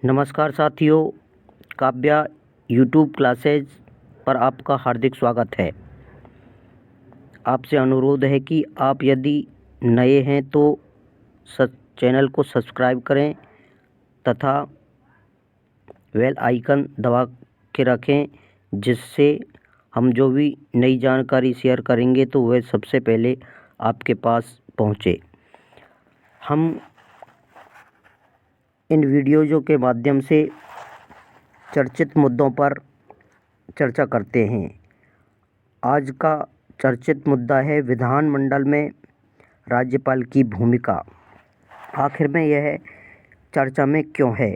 नमस्कार साथियों, Kavya YouTube classes पर आपका हार्दिक स्वागत है। आपसे अनुरोध है कि आप यदि नए हैं तो चैनल को सब्सक्राइब करें तथा बेल आइकन दबा के रखें, जिससे हम जो भी नई जानकारी शेयर करेंगे तो वह सबसे पहले आपके पास पहुंचे। हम इन वीडियोज़ों के माध्यम से चर्चित मुद्दों पर चर्चा करते हैं। आज का चर्चित मुद्दा है विधानमंडल में राज्यपाल की भूमिका। आखिर में यह चर्चा में क्यों है,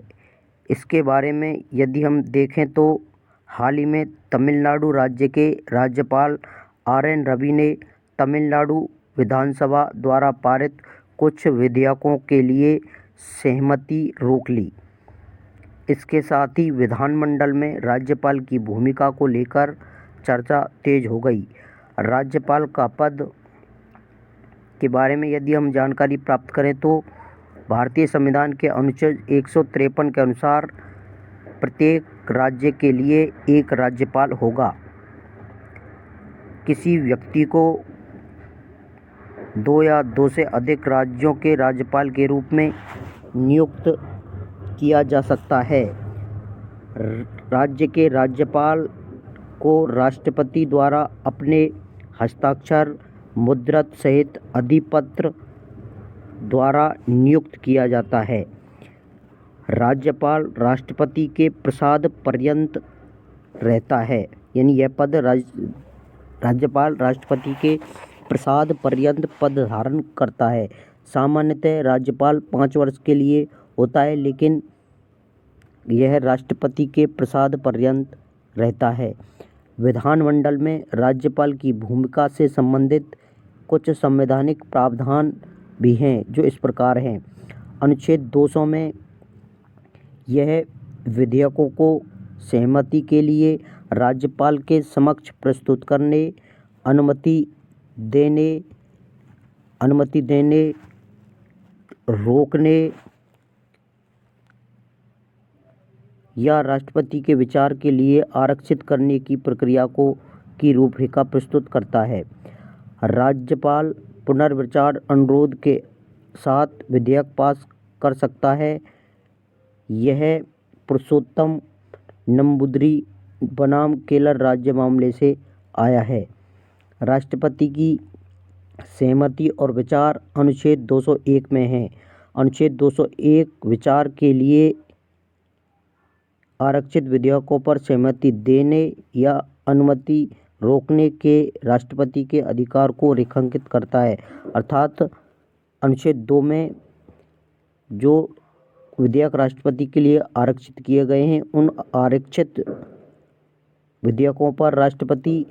इसके बारे में यदि हम देखें तो हाल ही में तमिलनाडु राज्य के राज्यपाल RN रवि ने तमिलनाडु विधानसभा द्वारा पारित कुछ विधेयकों के लिए सहमति रोक ली। इसके साथ ही विधानमंडल में राज्यपाल की भूमिका को लेकर चर्चा तेज हो गई। राज्यपाल का पद के बारे में यदि हम जानकारी प्राप्त करें तो भारतीय संविधान के अनुच्छेद 153 के अनुसार प्रत्येक राज्य के लिए एक राज्यपाल होगा। किसी व्यक्ति को 2 या 2 से अधिक राज्यों के राज्यपाल के रूप में नियुक्त किया जा सकता है। राज्य के राज्यपाल को राष्ट्रपति द्वारा अपने हस्ताक्षर मुद्रित सहित अधिपत्र द्वारा नियुक्त किया जाता है। राज्यपाल राष्ट्रपति के प्रसाद पर्यंत रहता है, यानी यह पद राज्यपाल राष्ट्रपति के प्रसाद पर्यंत पद धारण करता है। सामान्यतः राज्यपाल 5 वर्ष के लिए होता है, लेकिन यह राष्ट्रपति के प्रसाद पर्यंत रहता है। विधानमंडल में राज्यपाल की भूमिका से संबंधित कुछ संवैधानिक प्रावधान भी हैं, जो इस प्रकार हैं। अनुच्छेद 200 में यह विधेयकों को सहमति के लिए राज्यपाल के समक्ष प्रस्तुत करने, अनुमति देने, रोकने या राष्ट्रपति के विचार के लिए आरक्षित करने की प्रक्रिया की रूपरेखा प्रस्तुत करता है। राज्यपाल पुनर्विचार अनुरोध के साथ विधेयक पास कर सकता है। यह पुरुषोत्तम नंबूदिरी बनाम केरल राज्य मामले से आया है। राष्ट्रपति की सहमति और विचार अनुच्छेद 201 में है। अनुच्छेद 201 विचार के लिए आरक्षित विधेयकों पर सहमति देने या अनुमति रोकने के राष्ट्रपति के अधिकार को रेखांकित करता है। अर्थात अनुच्छेद 2 में जो विधेयक राष्ट्रपति के लिए आरक्षित किए गए हैं, उन आरक्षित विधेयकों पर राष्ट्रपति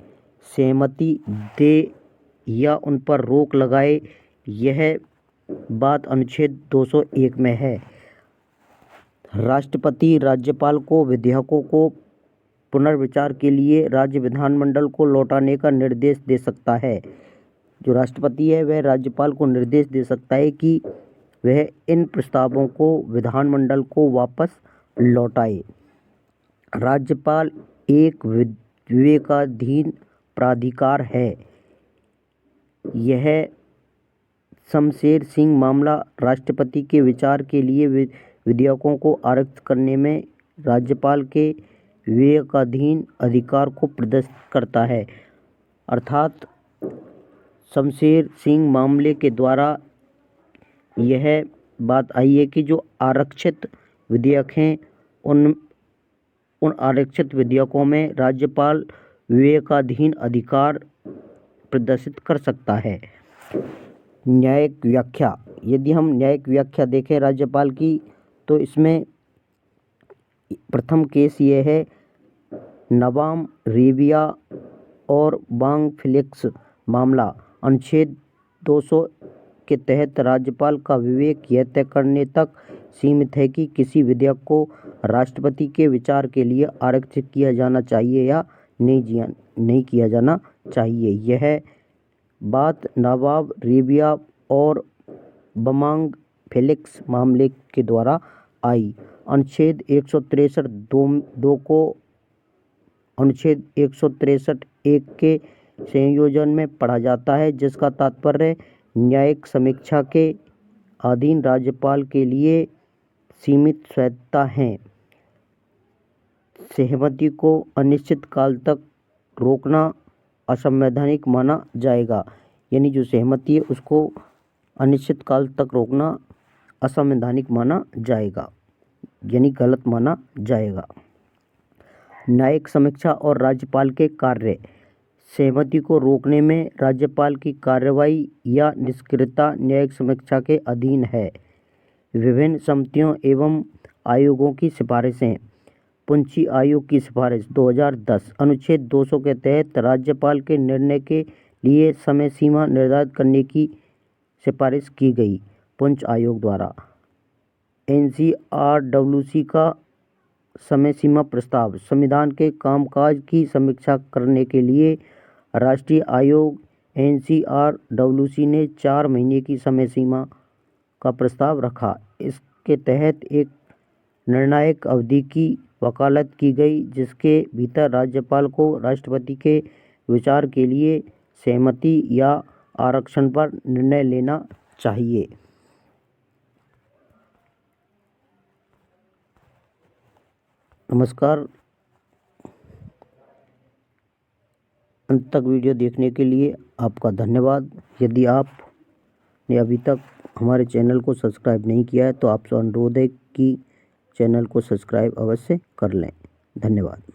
सहमति दे या उन पर रोक लगाए, यह बात अनुच्छेद 201 में है। राष्ट्रपति राज्यपाल को विधेयकों को पुनर्विचार के लिए राज्य विधानमंडल को लौटाने का निर्देश दे सकता है। जो राष्ट्रपति है वह राज्यपाल को निर्देश दे सकता है कि वह इन प्रस्तावों को विधानमंडल को वापस लौटाए। राज्यपाल एक विवेकाधीन प्राधिकार है। यह शमशेर सिंह मामला राष्ट्रपति के विचार के लिए विधेयकों को आरक्षित करने में राज्यपाल के विवेकाधीन अधिकार को प्रदर्शित करता है। अर्थात शमशेर सिंह मामले के द्वारा यह बात आई है कि जो आरक्षित विधेयक हैं, उन आरक्षित विधेयकों में राज्यपाल विवेकाधीन अधिकार प्रदर्शित कर सकता है। न्यायिक व्याख्या, यदि हम न्यायिक व्याख्या देखें राज्यपाल की, तो इसमें प्रथम केस ये है नबाम रेबिया और वांग फेलिक्स मामला। अनुच्छेद 200 के तहत राज्यपाल का विवेक यह तय करने तक सीमित है कि किसी विधेयक को राष्ट्रपति के विचार के लिए आरक्षित किया जाना चाहिए या नहीं किया जाना चाहिए। यह बात नबाम रेबिया और बमांग फेलिक्स मामले के द्वारा आई। अनुच्छेद 163 दो को अनुच्छेद 163 एक के संयोजन में पढ़ा जाता है, जिसका तात्पर्य न्यायिक समीक्षा के अधीन राज्यपाल के लिए सीमित स्वायत्तता है। सहमति को अनिश्चित काल तक रोकना असंवैधानिक माना जाएगा। यानी जो सहमति है उसको अनिश्चित काल तक रोकना असंवैधानिक माना जाएगा, यानी गलत माना जाएगा। न्यायिक समीक्षा और राज्यपाल के कार्य। सहमति को रोकने में राज्यपाल की कार्रवाई या निष्क्रियता न्यायिक समीक्षा के अधीन है। विभिन्न समितियों एवं आयोगों की सिफारिशें। पुंछी आयोग की सिफारिश 2010 अनुच्छेद 200 के तहत राज्यपाल के निर्णय के लिए समय सीमा निर्धारित करने की सिफारिश की गई। पुंछ आयोग द्वारा NCRWC का समय सीमा प्रस्ताव। संविधान के कामकाज की समीक्षा करने के लिए राष्ट्रीय आयोग NCRWC ने 4 महीने की समय सीमा का प्रस्ताव रखा। इसके तहत एक निर्णायक अवधि की वकालत की गई, जिसके भीतर राज्यपाल को राष्ट्रपति के विचार के लिए सहमति या आरक्षण पर निर्णय लेना चाहिए। नमस्कार। अंत तक वीडियो देखने के लिए आपका धन्यवाद। यदि आपने अभी तक हमारे चैनल को सब्सक्राइब नहीं किया है तो आपसे अनुरोध है कि चैनल को सब्सक्राइब अवश्य कर लें। धन्यवाद।